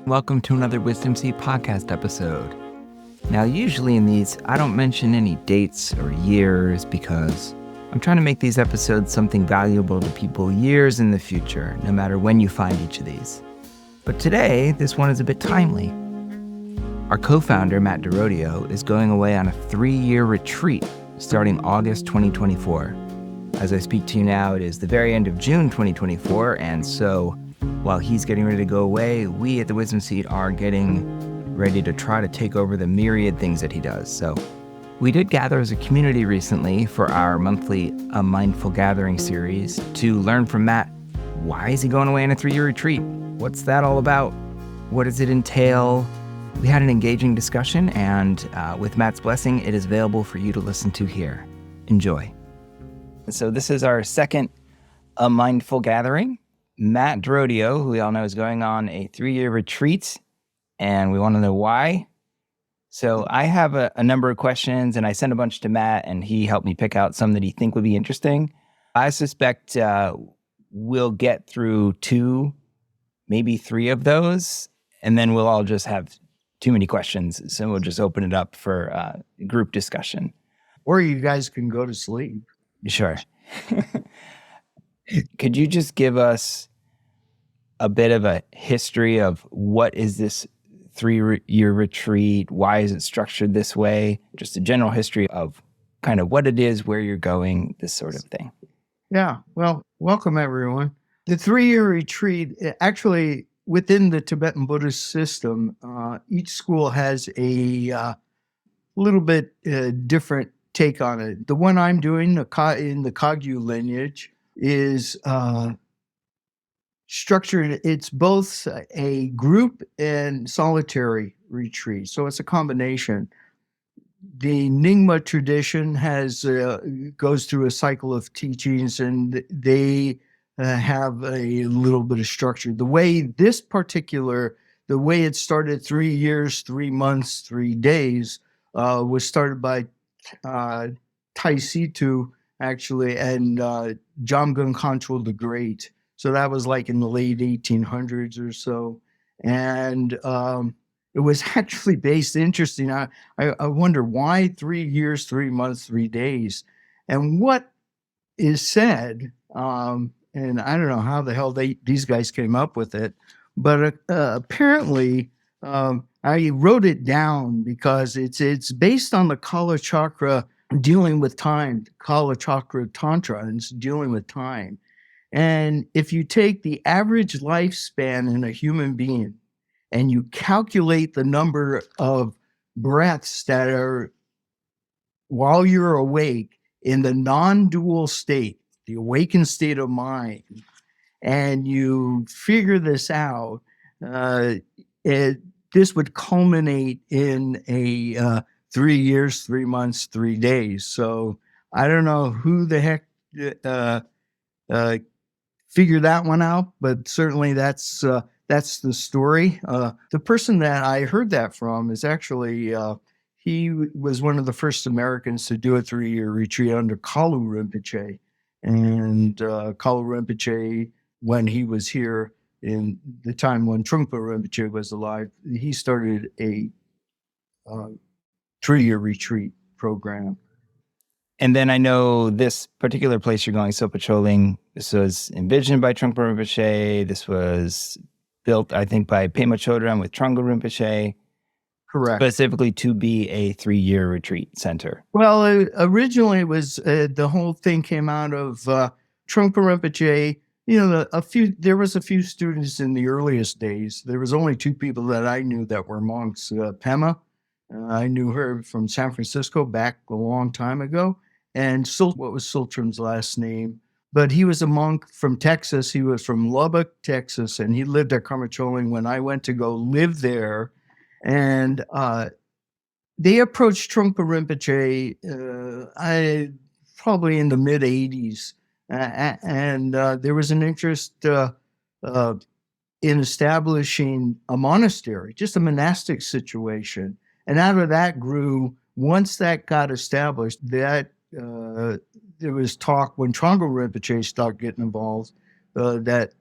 Welcome to another Wisdom Seed podcast episode. Now, usually in these, I don't mention any dates or years because I'm trying to make these episodes something valuable to people years in the future, no matter when you find each of these. But today, this one is a bit timely. Our co-founder, Matt DiRodio, is going away on a 3-year retreat starting August 2024. As I speak to you now, it is the very end of June 2024, and so while he's getting ready to go away, we at the Wisdom Seed are getting ready to try to take over the myriad things that he does. So we did gather as a community recently for our monthly A Mindful Gathering series to learn from Matt, why is he going away on a 3-year retreat? What's that all about? What does it entail? We had an engaging discussion, and with Matt's blessing, it is available for you to listen to here. Enjoy. So this is our second A Mindful Gathering. Matt DiRodio, who we all know is going on a 3-year retreat, and we want to know why. So I have a number of questions, and I sent a bunch to Matt, and he helped me pick out some that he think would be interesting. I suspect we'll get through 2, maybe 3 of those, and then we'll all just have too many questions, so we'll just open it up for group discussion. Or you guys can go to sleep. Sure. Could you just give us a bit of a history of what is this 3-year retreat? Why is it structured this way? Just a general history of kind of what it is, where you're going, this sort of thing. Yeah. Well, welcome everyone. The 3-year retreat, actually within the Tibetan Buddhist system, each school has a little bit different take on it. The one I'm doing in the Kagyu lineage is structured. It's both a group and solitary retreat, so it's a combination. The Nyingma tradition goes through a cycle of teachings, and they have a little bit of structure. The way it started, 3 years, 3 months, 3 days, was started by Taisitu, actually, and Jamgon Khantrul the Great. So that was like in the late 1800s or so. And it was actually based, interesting. I wonder why 3 years, 3 months, 3 days. And what is said, and I don't know how the hell these guys came up with it, but apparently I wrote it down because it's based on the Kala Chakra dealing with time, Kala Chakra Tantra, and it's dealing with time. And if you take the average lifespan in a human being and you calculate the number of breaths that are while you're awake in the non-dual state, the awakened state of mind, and you figure this out, this would culminate in a 3 years, 3 months, 3 days. So I don't know who the heck figured that one out, but certainly that's the story. The person that I heard that from is actually, he was one of the first Americans to do a 3-year retreat under Kalu Rinpoche. And Kalu Rinpoche, when he was here in the time when Trungpa Rinpoche was alive, he started a 3-year retreat program. And then I know this particular place you're going, Sopa Choling, this was envisioned by Trungpa Rinpoche. This was built, I think, by Pema Chodron with Trungpa Rinpoche. Correct. Specifically to be a 3-year retreat center. Well, originally it was, the whole thing came out of Trungpa Rinpoche. You know, there was a few students in the earliest days. There was only 2 people that I knew that were monks. Pema, I knew her from San Francisco back a long time ago. And what was Sultram's last name? But he was a monk from Texas. He was from Lubbock, Texas, and he lived at Karmacholing when I went to go live there. And they approached Trungpa Rinpoche probably in the mid-'80s. And there was an interest in establishing a monastery, just a monastic situation. And out of that grew, once that got established, that there was talk when Trungpa Rinpoche started getting involved, that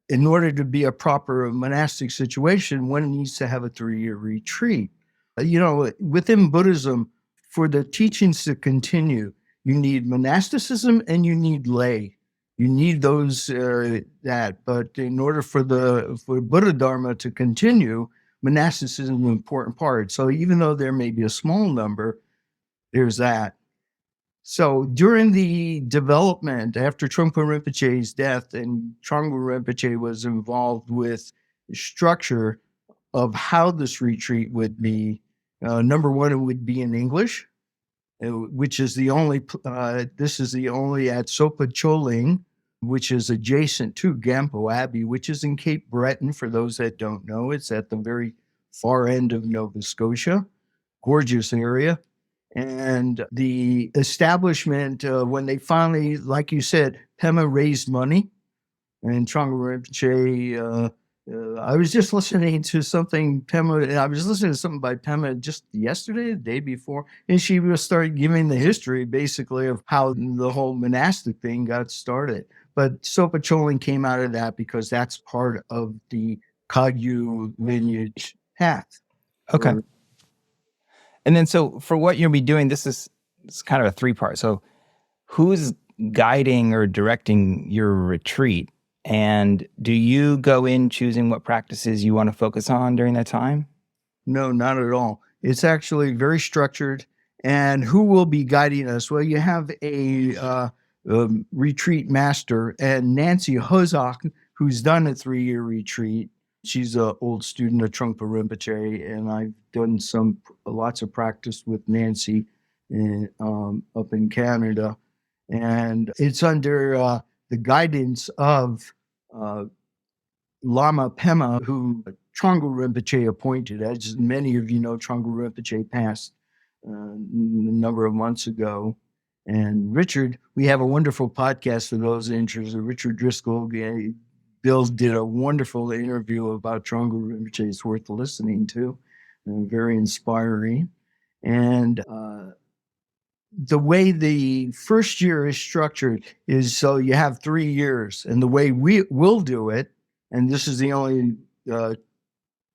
in order to be a proper monastic situation, one needs to have a 3-year retreat. Within Buddhism, for the teachings to continue, you need monasticism and you need lay. You need those that, but in order for Buddha Dharma to continue, monasticism is an important part. So even though there may be a small number, there's that. So during the development, after Trungpa Rinpoche's death, and Trungpa Rinpoche was involved with the structure of how this retreat would be. Number one, it would be in English, which is this is the only at Sopa Choling, which is adjacent to Gampo Abbey, which is in Cape Breton. For those that don't know, it's at the very far end of Nova Scotia, gorgeous area. And the establishment, when they finally, like you said, Pema raised money, and Trungpa Rinpoche, I was just listening to something I was listening to something by Pema just yesterday, the day before, and she was started giving the history, basically, of how the whole monastic thing got started. But Sopa Choling came out of that because that's part of the Kagyu lineage path. Okay. And then, so for what you'll be doing, it's kind of a 3-part. So who's guiding or directing your retreat? And do you go in choosing what practices you want to focus on during that time? No, not at all. It's actually very structured. And who will be guiding us? Well, you have a retreat master, and Nancy Hozak, who's done a 3-year retreat. She's an old student of Trungpa Rinpoche, and I've done lots of practice with Nancy up in Canada. And it's under the guidance of Lama Pema, who Trungpa Rinpoche appointed. As many of you know, Trungpa Rinpoche passed a number of months ago. And Richard, we have a wonderful podcast for those interested. Richard Driscoll, Bill did a wonderful interview about Trungpa Rinpoche. It's worth listening to, and very inspiring. And the way the first year is structured is so you have 3 years, and the way we will do it, and this is the only Trungpa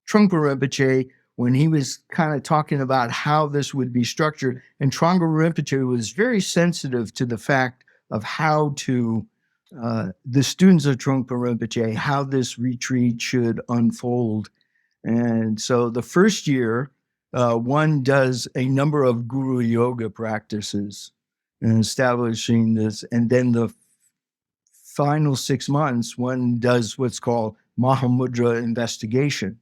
Rinpoche, when he was kind of talking about how this would be structured, and Trungpa Rinpoche was very sensitive to the fact of how to the students of Trungpa Rinpoche, how this retreat should unfold. And so the first year, one does a number of guru yoga practices and establishing this. And then the final 6 months, one does what's called Mahamudra investigation.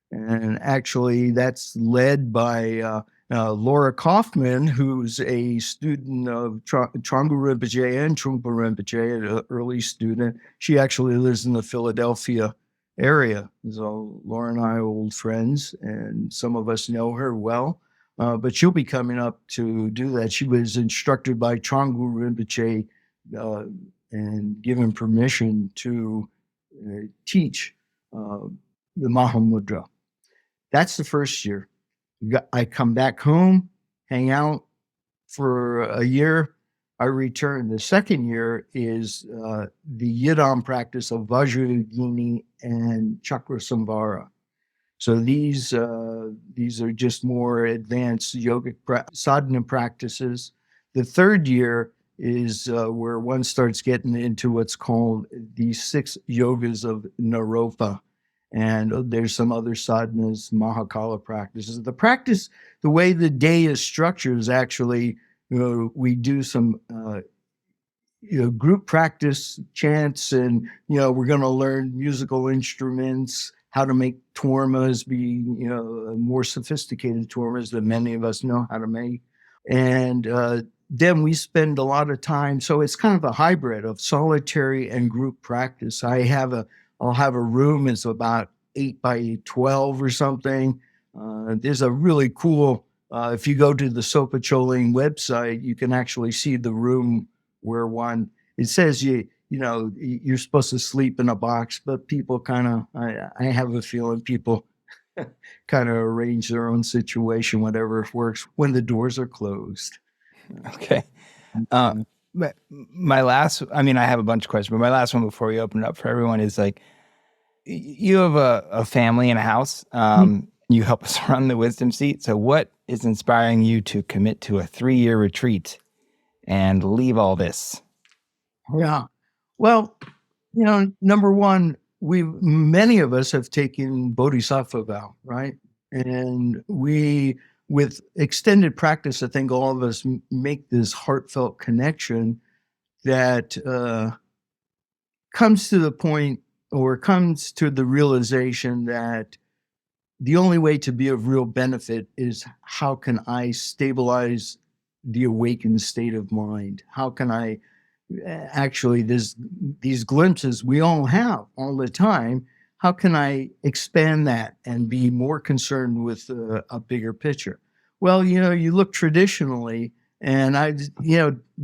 And actually, that's led by Laura Kaufman, who's a student of Trungpa Rinpoche and Trungpa Rinpoche, an early student. She actually lives in the Philadelphia area. So Laura and I are old friends, and some of us know her well. But she'll be coming up to do that. She was instructed by Trungpa Rinpoche and given permission to teach the Mahamudra. That's the first year. I come back home, hang out for a year. I return. The second year is the Yidam practice of Vajrayogini and Chakrasamvara. So these are just more advanced yogic sadhana practices. The third year is where one starts getting into what's called the 6 yogas of Naropa. And there's some other sadhanas, Mahakala practices. The way the day is structured is actually, we do some, group practice, chants, and, we're going to learn musical instruments, how to make tormas, more sophisticated tormas than many of us know how to make. And then we spend a lot of time. So it's kind of a hybrid of solitary and group practice. I'll have a room. It's about 8 by 12 or something. There's a really cool, if you go to the Sopa Choling website, you can actually see the room where it says you're supposed to sleep in a box, but people I have a feeling people kind of arrange their own situation, whatever works, when the doors are closed. Okay. My last, I have a bunch of questions, but my last one before we open it up for everyone is like, You have a family and a house. You help us run the wisdom seat. So what is inspiring you to commit to a 3-year retreat and leave all this? Yeah. Well, number one, many of us have taken bodhisattva vow, right? And with extended practice, I think all of us make this heartfelt connection that comes to the point, or comes to the realization that the only way to be of real benefit is, how can I stabilize the awakened state of mind? How can I actually, these glimpses we all have all the time, how can I expand that and be more concerned with a bigger picture? Well, you look traditionally, and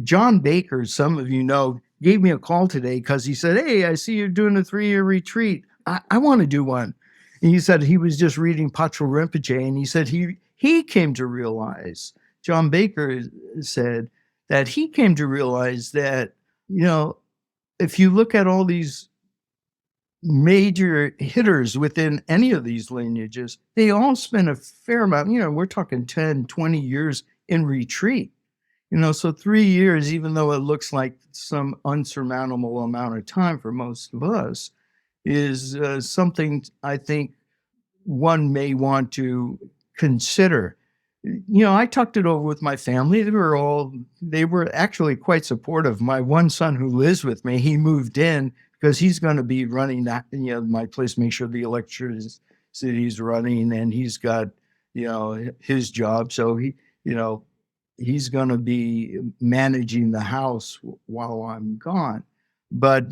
John Baker, some of you know, gave me a call today because he said, "Hey, I see you're doing a 3-year retreat. I want to do one." And he said he was just reading Patrul Rinpoche, and he said he came to realize, John Baker said that he came to realize that, if you look at all these major hitters within any of these lineages, they all spend a fair amount, we're talking 10, 20 years in retreat. So 3 years, even though it looks like some unsurmountable amount of time for most of us, is something I think one may want to consider. I talked it over with my family. They were actually quite supportive. My one son who lives with me, he moved in because he's going to be running that, my place, make sure the electricity is running, and he's got, his job. So he's going to be managing the house while I'm gone. But,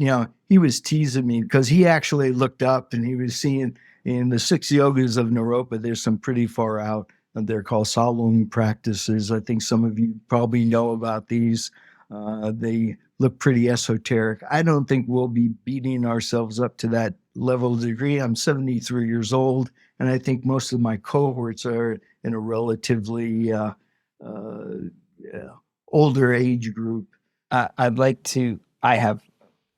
he was teasing me because he actually looked up and he was seeing in the 6 yogas of Naropa, there's some pretty far out. They're called Salung practices. I think some of you probably know about these. They look pretty esoteric. I don't think we'll be beating ourselves up to that level of degree. I'm 73 years old, and I think most of my cohorts are in a relatively older age group. I have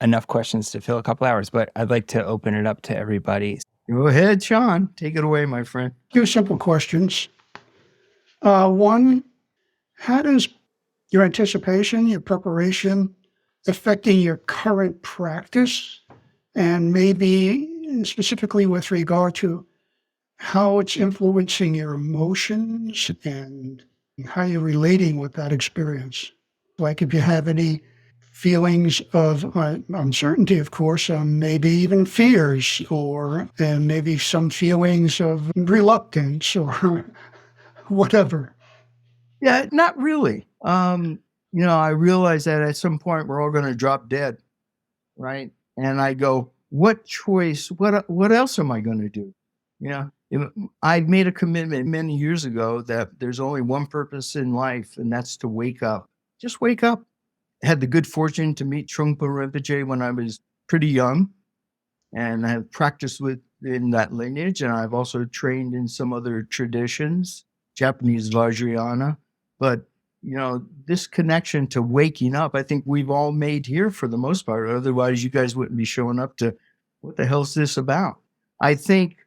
enough questions to fill a couple hours, but I'd like to open it up to everybody. Go ahead, Sean. Take it away, my friend. 2 simple questions. One, how does your anticipation, your preparation, affecting your current practice, and maybe specifically with regard to how it's influencing your emotions and how you're relating with that experience? Like if you have any feelings of uncertainty, of course, maybe even fears, or maybe some feelings of reluctance or whatever. Yeah, not really. I realize that at some point we're all going to drop dead, right? And I go, what choice? What else am I going to do? I made a commitment many years ago that there's only one purpose in life, and that's to wake up. Just wake up. I had the good fortune to meet Trungpa Rinpoche when I was pretty young, and I have practiced in that lineage, and I've also trained in some other traditions, Japanese Vajrayana. But, this connection to waking up, I think we've all made here for the most part. Otherwise, you guys wouldn't be showing up to, what the hell's this about? I think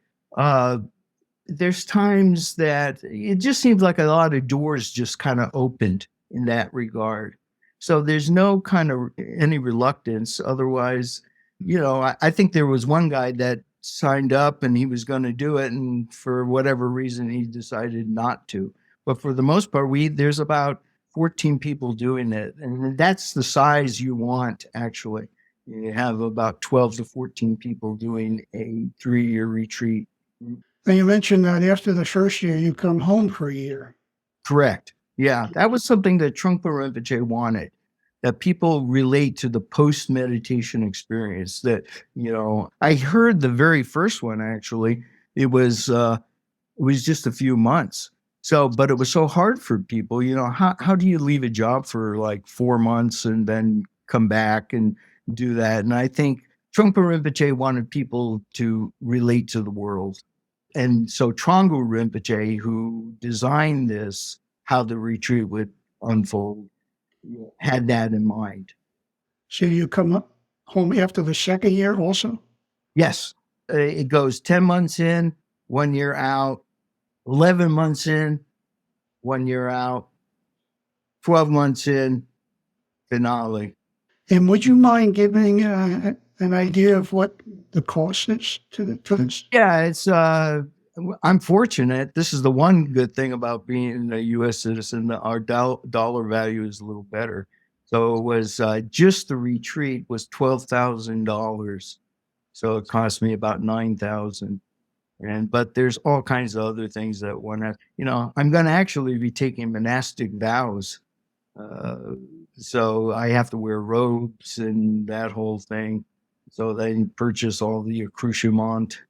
there's times that it just seems like a lot of doors just kind of opened in that regard. So there's no kind of any reluctance. Otherwise, I think there was one guy that signed up and he was going to do it, and for whatever reason, he decided not to. But for the most part, there's about 14 people doing it, and that's the size you want, actually. You have about 12 to 14 people doing a 3-year retreat. And you mentioned that after the first year, you come home for a year. Correct. Yeah, that was something that Trungpa Rinpoche wanted, that people relate to the post-meditation experience. That, I heard the very first one, actually, it was just a few months. So, but it was so hard for people, how do you leave a job for like 4 months and then come back and do that? And I think Trungpa Rinpoche wanted people to relate to the world. And so Trongul Rinpoche, who designed this, how the retreat would unfold, had that in mind. So you come home after the second year also? Yes. It goes 10 months in, 1 year out, 11 months in, 1 year out, 12 months in, finale. And would you mind giving an idea of what the cost is to this? Yeah, I'm fortunate. This is the one good thing about being a U.S. citizen. Our dollar value is a little better. So it was just the retreat was $12,000. So it cost me about $9,000. But there's all kinds of other things that one has. I'm going to actually be taking monastic vows. So I have to wear robes and that whole thing. So they purchase all the accoutrement.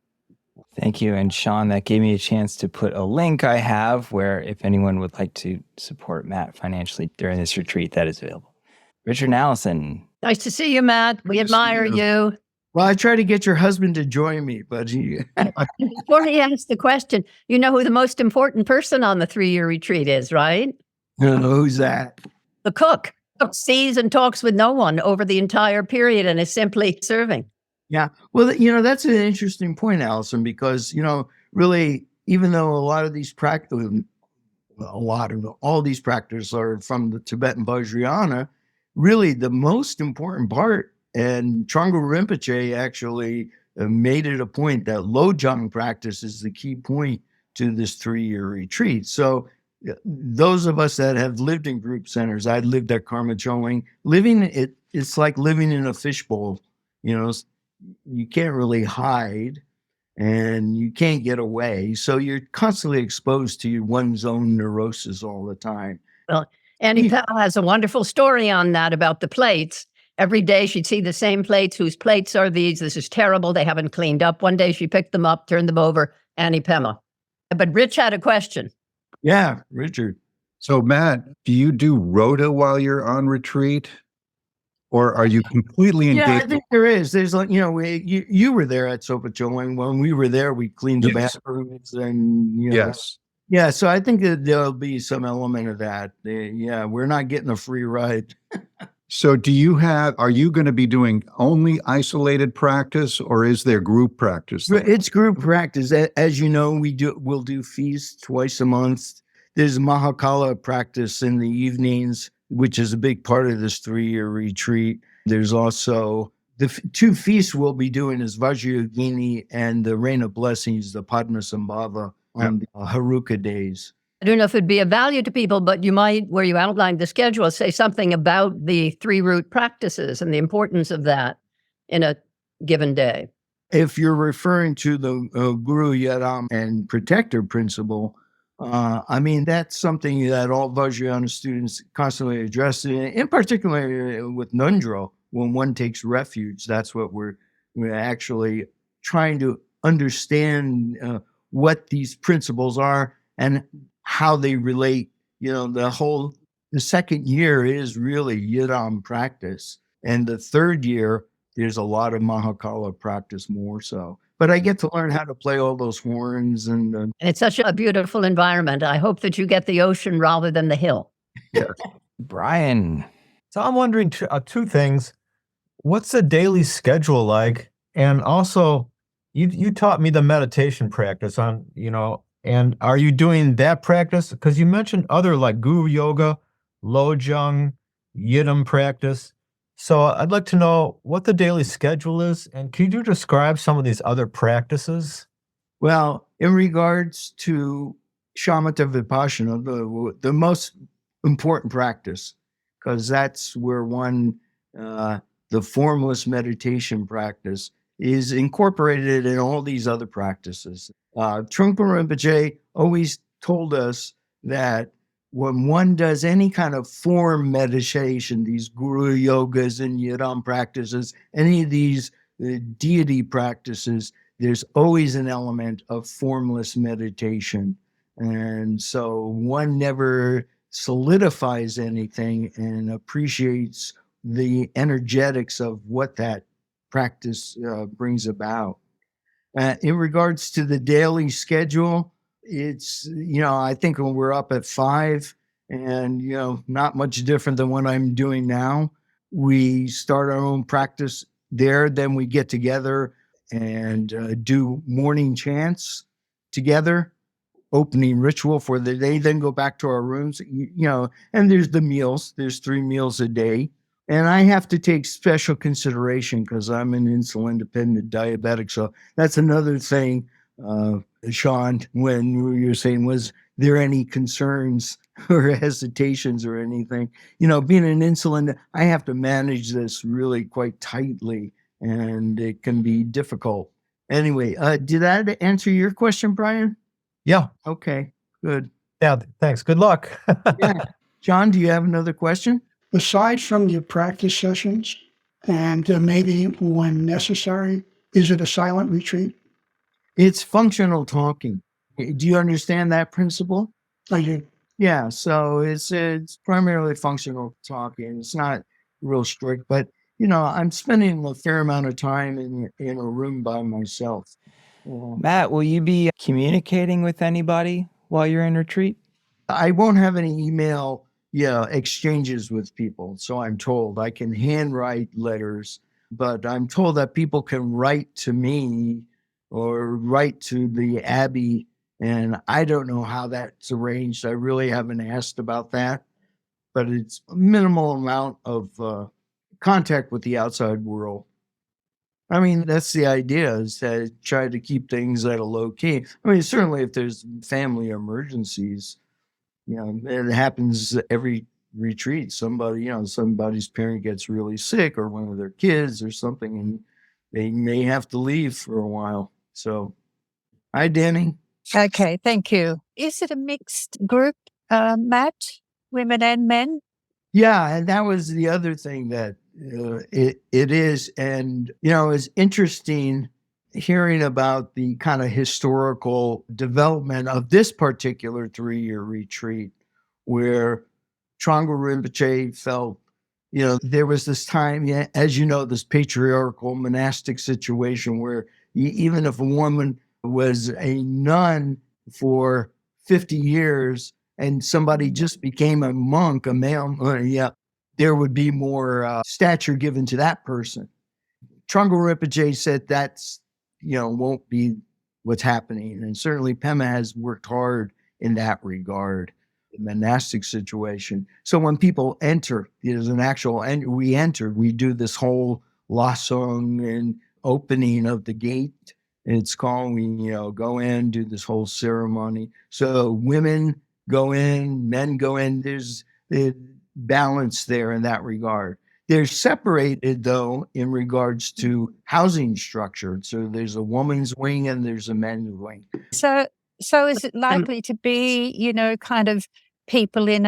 Thank you. And Sean, that gave me a chance to put a link I have where if anyone would like to support Matt financially during this retreat, that is available. Richard and Allison. Nice to see you, Matt. We admire you. Well, I try to get your husband to join me, but Before he asks the question, you know who the most important person on the 3-year retreat is, right? Who's that? The cook. Cook sees and talks with no one over the entire period and is simply serving. Yeah. Well, that's an interesting point, Allison, because, really, even though all these practices are from the Tibetan Vajrayana, really the most important part, and Trungpa Rinpoche actually made it a point that Lojong practice is the key point to this 3-year retreat. So those of us that have lived in group centers, I lived at Karma Chowing, it's like living in a fishbowl. You can't really hide and you can't get away. So you're constantly exposed to one's own neurosis all the time. Well, Annie Powell has a wonderful story on that about the plates. Every day she'd see the same plates. Whose plates are these? This is terrible. They haven't cleaned up. One day she picked them up, turned them over, Annie Pema. But Rich had a question. Yeah, Richard. So Matt, do you do rota while you're on retreat? Or are you completely engaged? Yeah, I think there is. There's you were there at Sopa Chowing. When we were there, we cleaned the bathrooms and Yes. Yeah, so I think that there'll be some element of that. We're not getting a free ride. So are you going to be doing only isolated practice or is there group practice there? It's group practice. As you know, we'll do feasts twice a month. There's Mahakala practice in the evenings, which is a big part of this 3-year retreat. There's also the 2 feasts we'll be doing is Vajrayogini and the Rain of Blessings, the Padmasambhava on the Haruka days. I don't know if it'd be of value to people, but you might, where you outlined the schedule, say something about the 3 root practices and the importance of that in a given day. If you're referring to the Guru Yadam and Protector principle, that's something that all Vajrayana students constantly address, in particular with Nundro, when one takes refuge. That's what we're actually trying to understand what these principles are and how they relate. The second year is really Yidam practice. And the 3rd year, there's a lot of Mahakala practice more so. But I get to learn how to play all those horns. And it's such a beautiful environment. I hope that you get the ocean rather than the hill. Brian. So I'm wondering 2 things. What's the daily schedule like? And also, you taught me the meditation practice on, and are you doing that practice? Because you mentioned other like Guru Yoga, Lojong, Yidam practice. So I'd like to know what the daily schedule is, and can you describe some of these other practices? Well, in regards to Shamatha Vipassana, the most important practice, because that's where the formless meditation practice is incorporated in all these other practices. Trungpa Rinpoche always told us that when one does any kind of form meditation, these guru yogas and yidam practices, any of these deity practices, there's always an element of formless meditation. And so one never solidifies anything and appreciates the energetics of what that practice brings about. In regards to the daily schedule, it's, I think when we're up at 5 and, not much different than what I'm doing now, we start our own practice there. Then we get together and do morning chants together, opening ritual for the day, then go back to our rooms, and there's the meals. There's 3 meals a day. And I have to take special consideration because I'm an insulin-dependent diabetic. So that's another thing, Sean, when you were saying, was there any concerns or hesitations or anything? Being an insulin, I have to manage this really quite tightly, and it can be difficult. Anyway, did that answer your question, Brian? Yeah. Okay, good. Yeah. Thanks. Good luck. Yeah. John, do you have another question? Aside from your practice sessions and maybe when necessary, is it a silent retreat? It's functional talking. Do you understand that principle? I do. Yeah, so it's primarily functional talking. It's not real strict, but I'm spending a fair amount of time in a room by myself. Matt, will you be communicating with anybody while you're in retreat? I won't have any email exchanges with people. So I'm told I can handwrite letters, but I'm told that people can write to me or write to the Abbey. And I don't know how that's arranged. I really haven't asked about that, but it's a minimal amount of contact with the outside world. I mean, that's the idea, is to try to keep things at a low key. I mean, certainly if there's family emergencies, it happens every retreat. Somebody's parent gets really sick, or one of their kids or something, and they may have to leave for a while. So, hi, Danny. Okay, thank you. Is it a mixed group, Matt? Women and men? Yeah, and that was the other thing that it is. And, it's interesting hearing about the kind of historical development of this particular 3-year retreat, where Trungpa Rinpoche felt, there was this time, as this patriarchal monastic situation where even if a woman was a nun for 50 years and somebody just became a monk, a male, there would be more stature given to that person. Trungpa Rinpoche said that's, won't be what's happening. And certainly Pema has worked hard in that regard, the monastic situation. So when people enter, there's an actual, and we do this whole lasong and opening of the gate. It's called, we go in, do this whole ceremony. So women go in, men go in. There's the balance there in that regard. They're separated, though, in regards to housing structure. So there's a woman's wing and there's a men's wing. So is it likely to be, kind of people in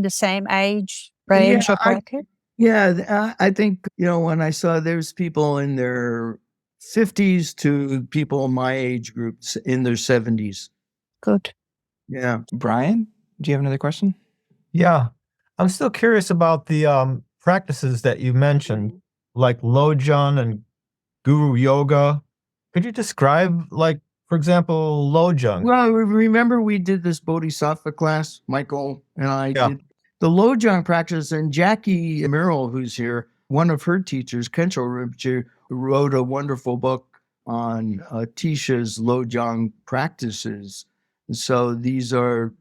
the same age range or bracket? I think, when I saw there's people in their 50s to people in my age groups in their 70s. Good. Yeah. Brian, do you have another question? Yeah. I'm still curious about the practices that you mentioned, like Lojong and Guru Yoga. Could you describe, for example, Lojong? Well, remember we did this Bodhisattva class, Michael and I did the Lojong practice, and Jackie Merrill, who's here, one of her teachers, Kensho Rinpoche, wrote a wonderful book on Tisha's Lojong practices. So these are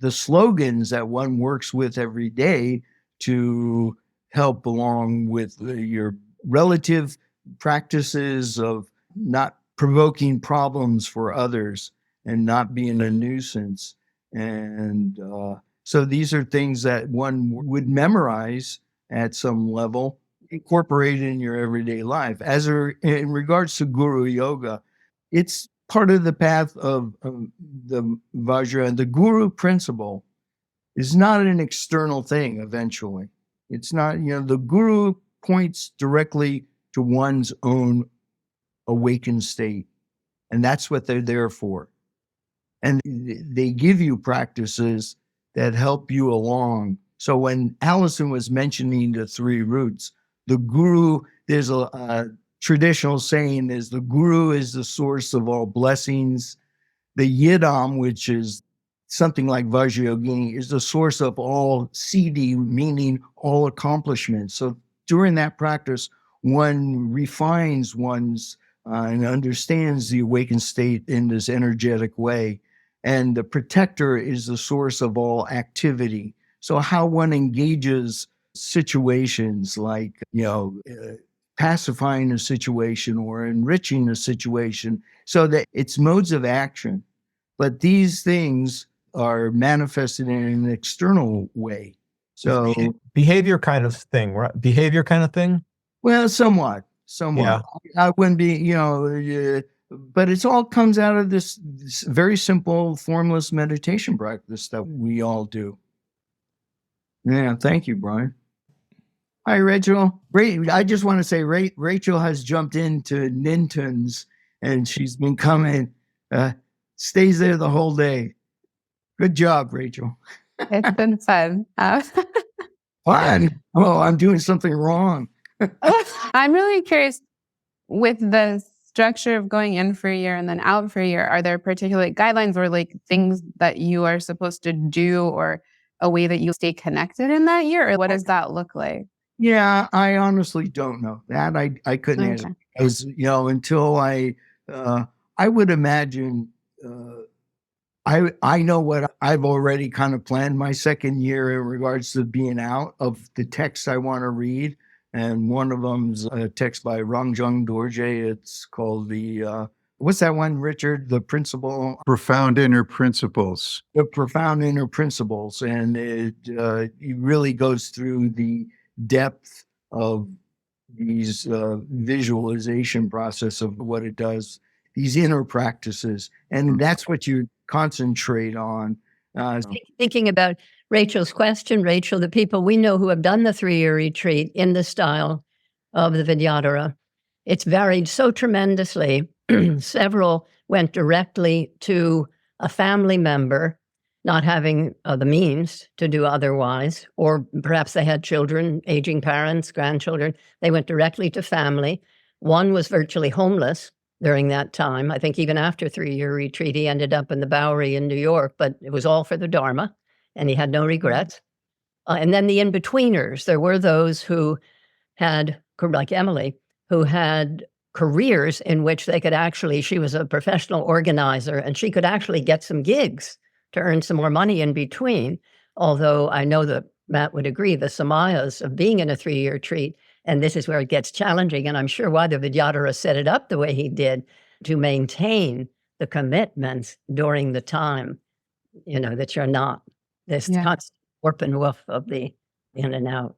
the slogans that one works with every day to help along with your relative practices of not provoking problems for others and not being a nuisance. And so these are things that one would memorize at some level, incorporate in your everyday life. In regards to Guru Yoga, it's part of the path of the Vajra. The Guru principle is not an external thing eventually. It's not, the Guru points directly to one's own awakened state. And that's what they're there for. And they give you practices that help you along. So when Allison was mentioning the 3 roots, the Guru, there's a traditional saying is the Guru is the source of all blessings. The Yidam, which is something like Vajrayogini, is the source of all siddhi, meaning all accomplishments. So during that practice, one refines one's and understands the awakened state in this energetic way. And the protector is the source of all activity. So how one engages situations like, pacifying a situation or enriching a situation, so that it's modes of action. But these things are manifested in an external way. So behavior kind of thing, right? Behavior kind of thing? well, somewhat. Yeah. I wouldn't be, but it all comes out of this very simple, formless meditation practice that we all do. Yeah, thank you, Brian. Hi, Rachel. I just want to say, Rachel has jumped into Nintuns, and she's been coming, stays there the whole day. Good job, Rachel. It's been fun. Fun. Oh, I'm doing something wrong. I'm really curious, with the structure of going in for a year and then out for a year, are there particular guidelines or like things that you are supposed to do, or a way that you stay connected in that year? Or what does that look like? Yeah, I honestly don't know that. I couldn't answer, because, until I would imagine, I know what I've already kind of planned my second year in regards to being out of the texts I want to read. And one of them's a text by Rangjung Dorje. It's called what's that one, Richard? The Principle? Profound Inner Principles. The Profound Inner Principles. And it really goes through the depth of these visualization process of what it does, these inner practices. And that's what you concentrate on. Thinking about Rachel's question, Rachel, the people we know who have done the 3-year retreat in the style of the Vidyadhara, it's varied so tremendously. Several went directly to a family member, not having the means to do otherwise, or perhaps they had children, aging parents, grandchildren. They went directly to family. One was virtually homeless during that time. I think even after 3-year retreat, he ended up in the Bowery in New York, but it was all for the Dharma, and he had no regrets. And then the in-betweeners, there were those who had, like Emily, who had careers in which they could actually, she was a professional organizer, and she could actually get some gigs to earn some more money in between. Although I know that Matt would agree, the samayas of being in a 3-year retreat, and this is where it gets challenging, and I'm sure why the Vidyadhara set it up the way he did, to maintain the commitments during the time, that you're not this constant warp and woof of the in and out.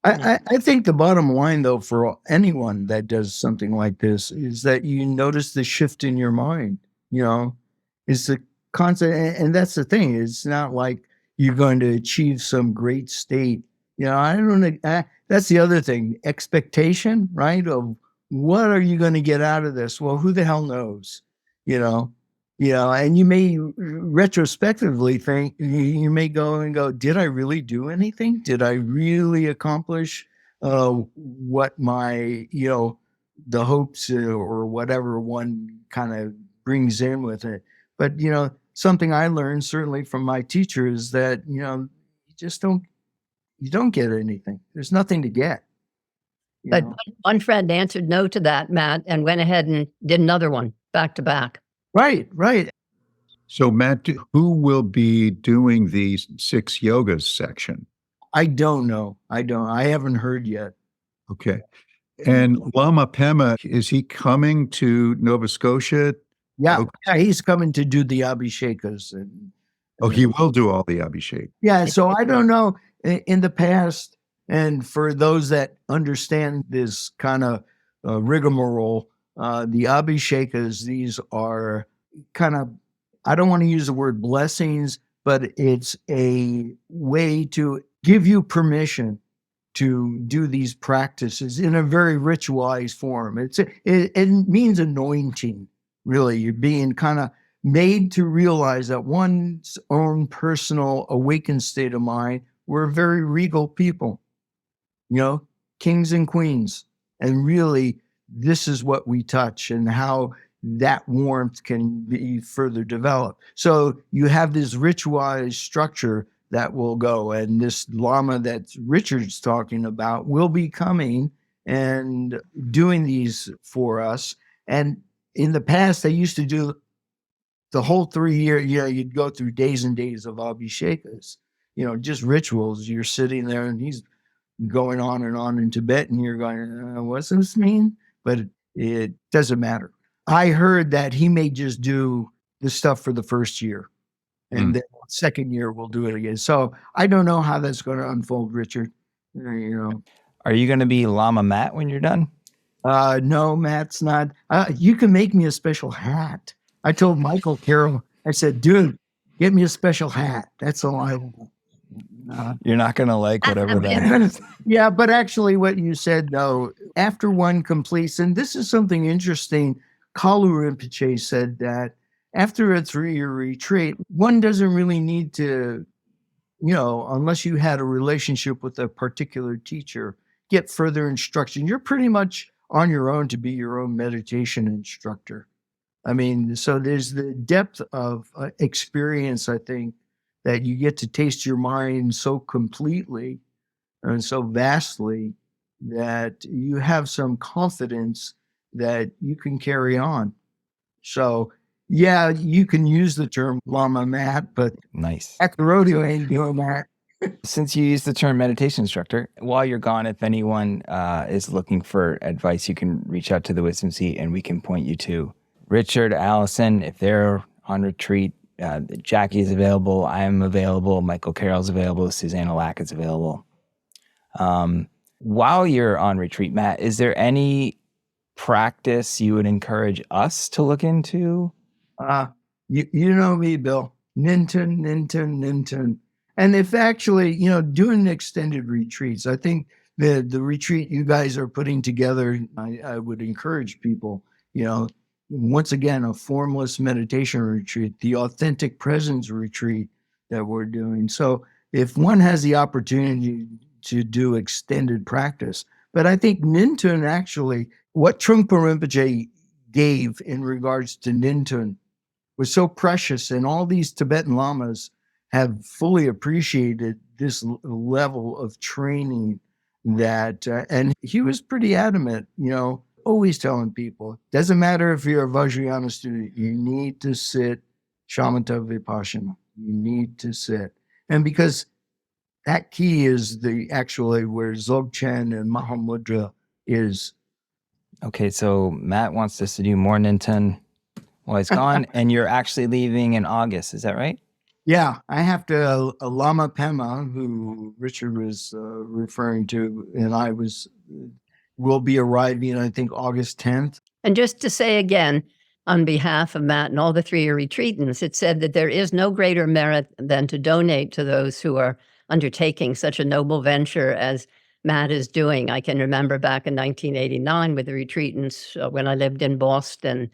I think the bottom line, though, for anyone that does something like this, is that you notice the shift in your mind. It's the constant, and that's the thing. It's not like you're going to achieve some great state. I don't know. That's the other thing. Expectation, right? Of what are you going to get out of this? Well, who the hell knows? And you may retrospectively think, you may go, did I really do anything? Did I really accomplish what my, the hopes or whatever one kind of brings in with it? But, something I learned certainly from my teacher is that, you just you don't get anything. There's nothing to get. But one friend answered no to that, Matt, and went ahead and did another one back to back. Right. So, Matt, who will be doing the 6 yogas section? I don't know. I haven't heard yet. Okay. And Lama Pema, is he coming to Nova Scotia? Yeah. Okay. Yeah, he's coming to do the abhishekas. He will do all the abhishek. Yeah. So I don't know. In the past, and for those that understand this kind of rigmarole, the abhishekas, these are kind of, I don't want to use the word blessings, but it's a way to give you permission to do these practices in a very ritualized form. It means anointing, really. You're being kind of made to realize that one's own personal awakened state of mind, we're very regal people, kings and queens. And really, this is what we touch and how that warmth can be further developed. So you have this ritualized structure that will go. And this Lama that Richard's talking about will be coming and doing these for us. And in the past, they used to do the whole 3 year, you'd go through days and days of abhishekas, just rituals. You're sitting there and he's going on in Tibetan. You're going, what's this mean? But it doesn't matter. I heard that he may just do the stuff for the first year, and then second year we'll do it again. So I don't know how that's going to unfold, Richard. Are you going to be Lama Matt when you're done? No, Matt's not. You can make me a special hat. I told Michael Carroll, I said, dude, get me a special hat. That's all I want. You're not going to like whatever that is. Yeah, but actually what you said, though, after one completes, and this is something interesting, Kalu Rinpoche said that after a 3-year retreat, one doesn't really need to, unless you had a relationship with a particular teacher, get further instruction. You're pretty much on your own to be your own meditation instructor. I mean, so there's the depth of experience, I think, that you get to taste your mind so completely and so vastly that you have some confidence that you can carry on. So, yeah, you can use the term Lama Matt, but nice. Matt DiRodio ain't doing that. Since you use the term meditation instructor, while you're gone, if anyone is looking for advice, you can reach out to the Wisdom Seat and we can point you to Richard, Allison, if they're on retreat. Jackie is available. I'm available. Michael Carroll's available. Susanna Lack is available. While you're on retreat, Matt, is there any practice you would encourage us to look into? You know me, Bill. Ninten. And if actually, doing extended retreats, I think the retreat you guys are putting together, I would encourage people, once again, a formless meditation retreat, the authentic presence retreat that we're doing. So if one has the opportunity to do extended practice, but I think Nintun actually, what Trungpa Rinpoche gave in regards to Nintun was so precious, and all these Tibetan lamas have fully appreciated this level of training that, and he was pretty adamant, always telling people, doesn't matter if you're a Vajrayana student, you need to sit shamatha vipassana. You need to sit. And because that key is actually where Dzogchen and Mahamudra is. Okay, so Matt wants us to do more Nintun while he's gone, and you're actually leaving in August, is that right? Yeah, I have to, Lama Pema, who Richard was referring to, and I will be arriving, I think, August 10th. And just to say again, on behalf of Matt and all the 3-year retreatants, it said that there is no greater merit than to donate to those who are undertaking such a noble venture as Matt is doing. I can remember back in 1989 with the retreatants when I lived in Boston,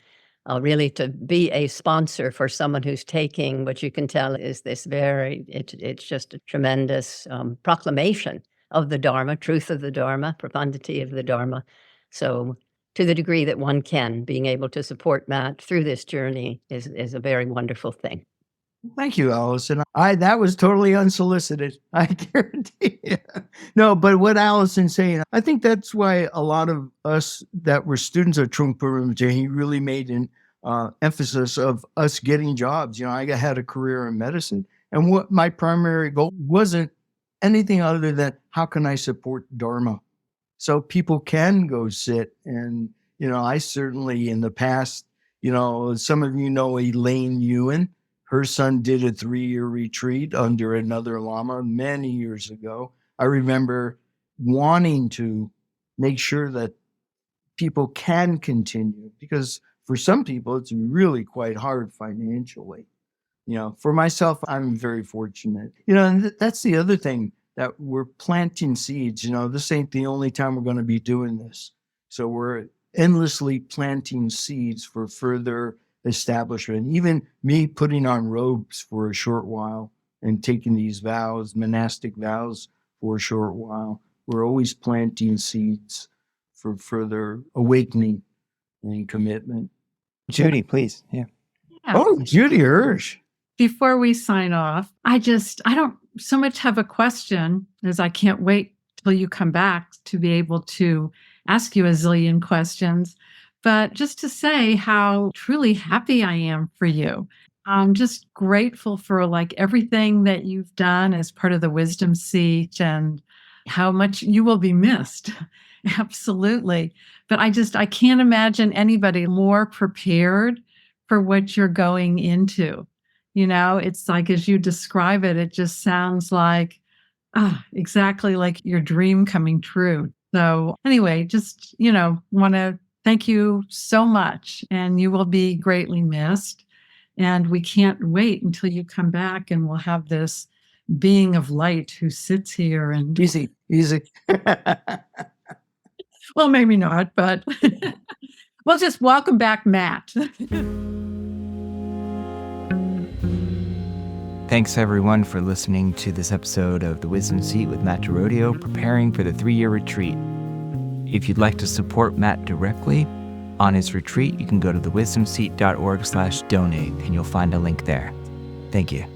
really to be a sponsor for someone who's taking what you can tell is this it's just a tremendous proclamation of the Dharma, truth of the Dharma, profundity of the Dharma. So to the degree that one can, being able to support Matt through this journey is a very wonderful thing. Thank you, Allison. That was totally unsolicited. I guarantee you. No, but what Allison's saying, I think that's why a lot of us that were students of Trungpa Rinpoche, he really made an emphasis of us getting jobs. I had a career in medicine, and what my primary goal wasn't anything other than how can I support Dharma? So people can go sit. And, I certainly in the past, some of you know Elaine Ewan. Her son did a 3-year retreat under another Lama many years ago. I remember wanting to make sure that people can continue, because for some people, it's really quite hard financially. For myself, I'm very fortunate. And that's the other thing, that we're planting seeds. This ain't the only time we're going to be doing this. So we're endlessly planting seeds for further establishment. Even me putting on robes for a short while and taking these vows, monastic vows, for a short while. We're always planting seeds for further awakening and commitment. Judy, please. Yeah. Oh, Judy Hirsch. Before we sign off, I don't so much have a question as I can't wait till you come back to be able to ask you a zillion questions. but just to say how truly happy I am for you. I'm just grateful for like everything that you've done as part of the wisdom seat and how much you will be missed. Absolutely. But I can't imagine anybody more prepared for what you're going into. It's like, as you describe it, it just sounds like, exactly like your dream coming true. So anyway, just, want to thank you so much, and you will be greatly missed. And we can't wait until you come back and we'll have this being of light who sits here and Easy. well, maybe not, but we'll just welcome back Matt. Thanks everyone for listening to this episode of The Wisdom Seat with Matt DiRodio, preparing for the 3-year retreat. If you'd like to support Matt directly on his retreat, you can go to thewisdomseat.org/donate and you'll find a link there. Thank you.